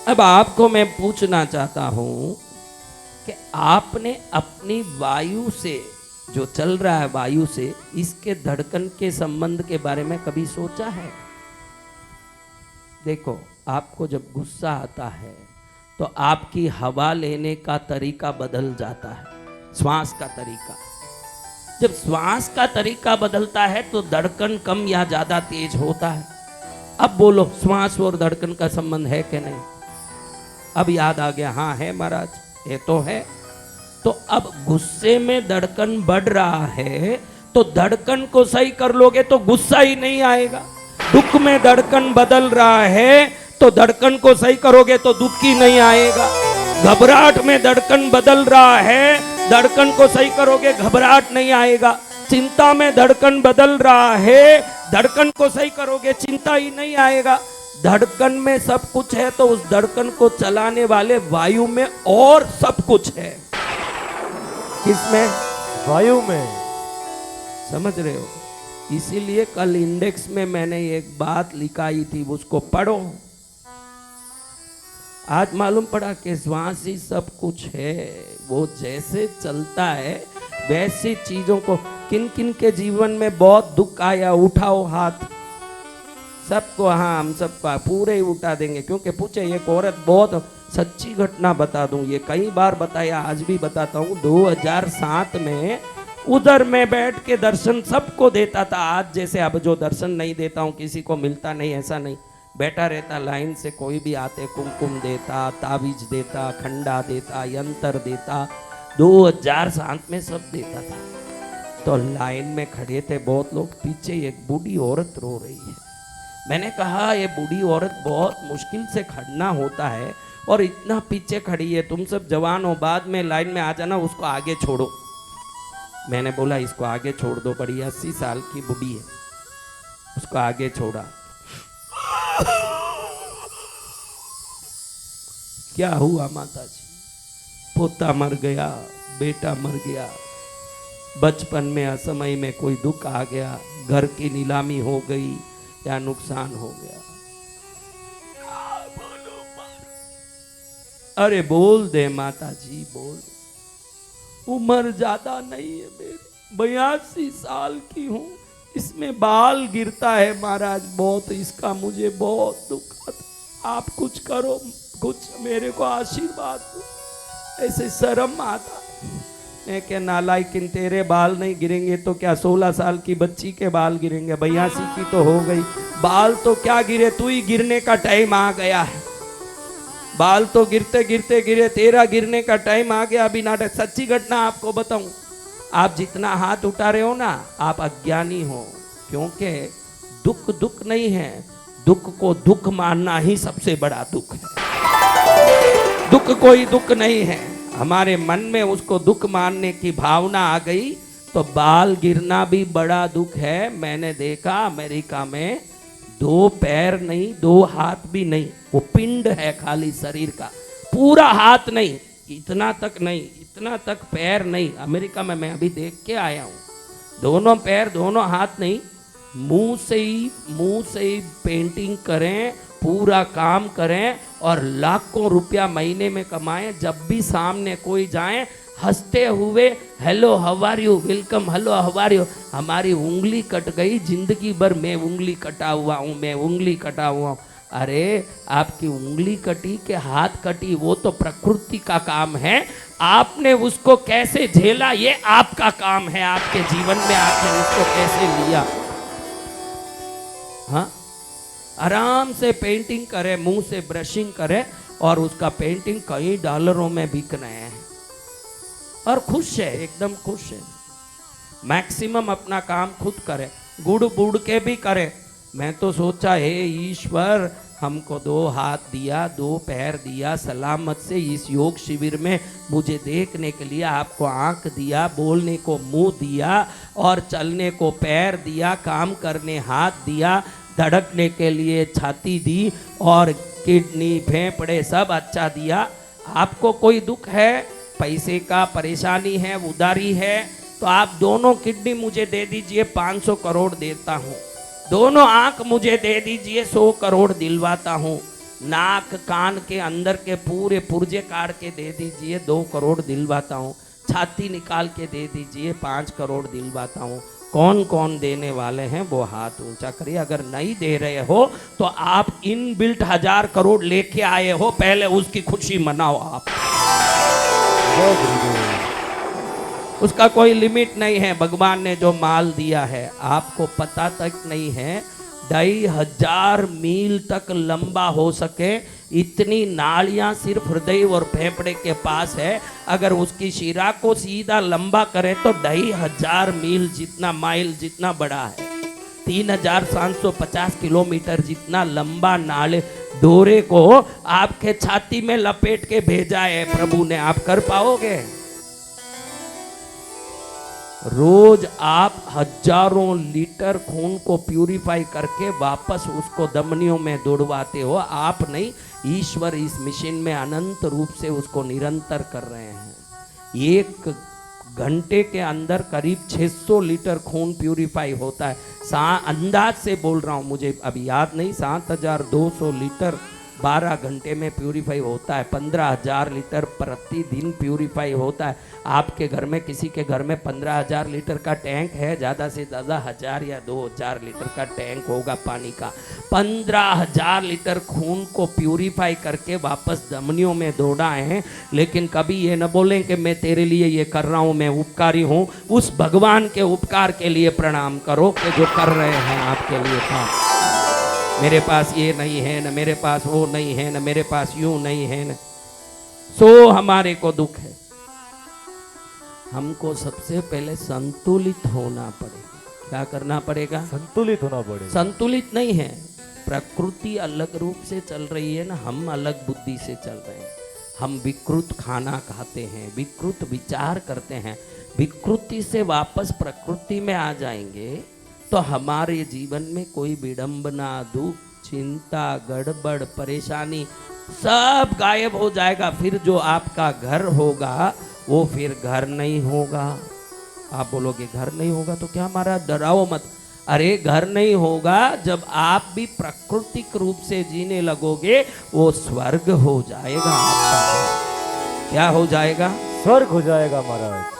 अब आपको मैं पूछना चाहता हूं कि आपने अपनी वायु से, जो चल रहा है वायु से, इसके धड़कन के संबंध के बारे में कभी सोचा है? देखो, आपको जब गुस्सा आता है तो आपकी हवा लेने का तरीका बदल जाता है, श्वास का तरीका। जब श्वास का तरीका बदलता है तो धड़कन कम या ज्यादा तेज होता है। अब बोलो, श्वास और धड़कन का संबंध है कि नहीं? अब याद आ गया, हाँ है महाराज, ये तो है। तो अब गुस्से में धड़कन बढ़ रहा है तो धड़कन को सही कर लोगे तो गुस्सा ही नहीं आएगा। दुख में धड़कन बदल रहा है तो धड़कन को सही करोगे तो दुख ही नहीं आएगा। घबराहट में धड़कन बदल रहा है, धड़कन को सही करोगे घबराहट नहीं आएगा। चिंता में धड़कन बदल रहा है, धड़कन को सही करोगे चिंता ही नहीं आएगा। धड़कन में सब कुछ है तो उस धड़कन को चलाने वाले वायु में और सब कुछ है। किसमें? वायु में। समझ रहे हो? इसीलिए कल इंडेक्स में मैंने एक बात लिखाई थी, उसको पढ़ो। आज मालूम पड़ा कि श्वास ही सब कुछ है। वो जैसे चलता है वैसी चीजों को, किन किन के जीवन में बहुत दुख आया, उठाओ हाथ। सबको, हाँ हम सबका पूरे ही उठा देंगे। क्योंकि पूछे, एक औरत, बहुत सच्ची घटना बता दूं, ये कई बार बताया, आज भी बताता हूँ। 2007 में उधर में बैठ के दर्शन सबको देता था। आज जैसे अब जो दर्शन नहीं देता हूँ, किसी को मिलता नहीं, ऐसा नहीं। बैठा रहता लाइन से, कोई भी आते कुमकुम देता, ताबीज देता, खंडा देता, यंत्र देता। 2007 में सब देता था। तो लाइन में खड़े थे बहुत लोग, पीछे एक बूढ़ी औरत रो रही है। मैंने कहा, ये बूढ़ी औरत बहुत मुश्किल से खड़ना होता है और इतना पीछे खड़ी है, तुम सब जवान हो, बाद में लाइन में आ जाना, उसको आगे छोड़ो। मैंने बोला इसको आगे छोड़ दो, बड़ी 80 साल की बूढ़ी है। उसको आगे छोड़ा। क्या हुआ माता जी? पोता मर गया, बेटा मर गया, बचपन में असमय में कोई दुख आ गया, घर की नीलामी हो गई या नुकसान हो गया। अरे बोल दे माता जी, बोल। उम्र ज्यादा नहीं है मेरी, 82 साल की हूं। इसमें बाल गिरता है महाराज बहुत, इसका मुझे बहुत दुख आता। आप कुछ करो, कुछ मेरे को आशीर्वाद दो। ऐसे शर्म आता। मैं क्या नालायकिन, तेरे बाल नहीं गिरेंगे तो क्या 16 साल की बच्ची के बाल गिरेंगे? 82 की तो हो गई, बाल तो क्या गिरे, तू ही गिरने का टाइम आ गया है। बाल तो गिरते गिरते गिरे, तेरा गिरने का टाइम आ गया। अभी नाटक, सच्ची घटना आपको बताऊं, आप जितना हाथ उठा रहे हो ना, आप अज्ञानी हो। क्योंकि दुख दुख नहीं है, दुख को दुख मानना ही सबसे बड़ा दुख है। दुख कोई दुख नहीं है। हमारे मन में उसको दुख मानने की भावना आ गई तो बाल गिरना भी बड़ा दुख है। मैंने देखा अमेरिका में 2 पैर नहीं, 2 हाथ भी नहीं, वो पिंड है खाली शरीर का, पूरा हाथ नहीं, इतना तक नहीं, इतना तक पैर नहीं। अमेरिका में मैं अभी देख के आया हूँ। दोनों पैर, दोनों हाथ नहीं, मुंह से ही पेंटिंग करें, पूरा काम करें और लाखों रुपया महीने में कमाएं। जब भी सामने कोई जाए, हंसते हुए hello how are you, welcome, hello how are you. हमारी उंगली कट गई, जिंदगी भर मैं उंगली कटा हुआ हूँ, मैं उंगली कटा हुआ हूँ। अरे आपकी उंगली कटी के हाथ कटी, वो तो प्रकृति का काम है। आपने उसको कैसे झेला, ये आपका काम है। आपके जीवन में आपने उसको कैसे लिया। हाँ, आराम से पेंटिंग करे, मुंह से ब्रशिंग करे और उसका पेंटिंग कई डॉलरों में बिक रहे हैं और खुश है, एकदम खुश है। मैक्सिमम अपना काम खुद करे, गुड़ बुड़ के भी करे। मैं तो सोचा, हे ईश्वर, हमको 2 हाथ दिया, 2 पैर दिया, सलामत से इस योग शिविर में मुझे देखने के लिए आपको आंख दिया, बोलने को मुंह दिया और चलने को पैर दिया, काम करने हाथ दिया, धड़कने के लिए छाती दी और किडनी फेफड़े सब अच्छा दिया। आपको कोई दुख है, पैसे का परेशानी है, उधारी है, तो आप दोनों किडनी मुझे दे दीजिए, 500 करोड़ देता हूँ। दोनों आंख मुझे दे दीजिए, 100 करोड़ दिलवाता हूँ। नाक कान के अंदर के पूरे पुर्जे काट के दे दीजिए, 2 करोड़ दिलवाता हूँ। छाती निकाल के दे दीजिए, 5 करोड़ दिलवाता हूँ। कौन कौन देने वाले हैं वो हाथ ऊंचा करिए। अगर नहीं दे रहे हो तो आप इन बिल्ट 1000 करोड़ लेके आए हो, पहले उसकी खुशी मनाओ आप। उसका कोई लिमिट नहीं है। भगवान ने जो माल दिया है आपको पता तक नहीं है, 2500 मील तक लंबा हो सके इतनी नालियां सिर्फ हृदय और फेफड़े के पास है। अगर उसकी शिरा को सीधा लंबा करें तो 2500 मील जितना माइल जितना बड़ा है, 3750 किलोमीटर जितना लंबा नाले डोरे को आपके छाती में लपेट के भेजा है प्रभु ने। आप कर पाओगे? रोज आप हजारों लीटर खून को प्यूरिफाई करके वापस उसको धमनियों में दौड़वाते हो। आप नहीं, ईश्वर इस मिशन में अनंत रूप से उसको निरंतर कर रहे हैं। 1 घंटे के अंदर करीब 600 लीटर खून प्यूरिफाई होता है। अंदाज से बोल रहा हूँ, मुझे अभी याद नहीं, 7200 लीटर 12 घंटे में प्यूरिफाई होता है। 15000 लीटर प्रतिदिन प्यूरिफाई होता है। आपके घर में, किसी के घर में 15000 लीटर का टैंक है, ज़्यादा से ज़्यादा 1000 या 2000 लीटर का टैंक होगा पानी का। 15000 लीटर खून को प्यूरिफाई करके वापस धमनियों में दौड़ाए हैं। लेकिन कभी ये न बोलें कि मैं तेरे लिए ये कर रहा हूँ, मैं उपकारी हूँ। उस भगवान के उपकार के लिए प्रणाम करो कि जो कर रहे हैं आपके लिए काम। मेरे पास ये नहीं है, न मेरे पास वो नहीं है, न मेरे पास यूं नहीं है, न सो हमारे को दुख है। हमको सबसे पहले संतुलित होना पड़ेगा। क्या करना पड़ेगा? संतुलित होना पड़ेगा। संतुलित नहीं है, प्रकृति अलग रूप से चल रही है ना, हम अलग बुद्धि से चल रहे हैं। हम विकृत खाना खाते हैं, विकृत विचार करते हैं। विकृति से वापस प्रकृति में आ जाएंगे तो हमारे जीवन में कोई विडंबना, दुख, चिंता, गड़बड़, परेशानी सब गायब हो जाएगा। फिर जो आपका घर होगा वो फिर घर नहीं होगा। आप बोलोगे घर नहीं होगा तो क्या महाराज, डराओ मत। अरे घर नहीं होगा, जब आप भी प्राकृतिक रूप से जीने लगोगे वो स्वर्ग हो जाएगा आपका। क्या हो जाएगा? स्वर्ग हो जाएगा महाराज।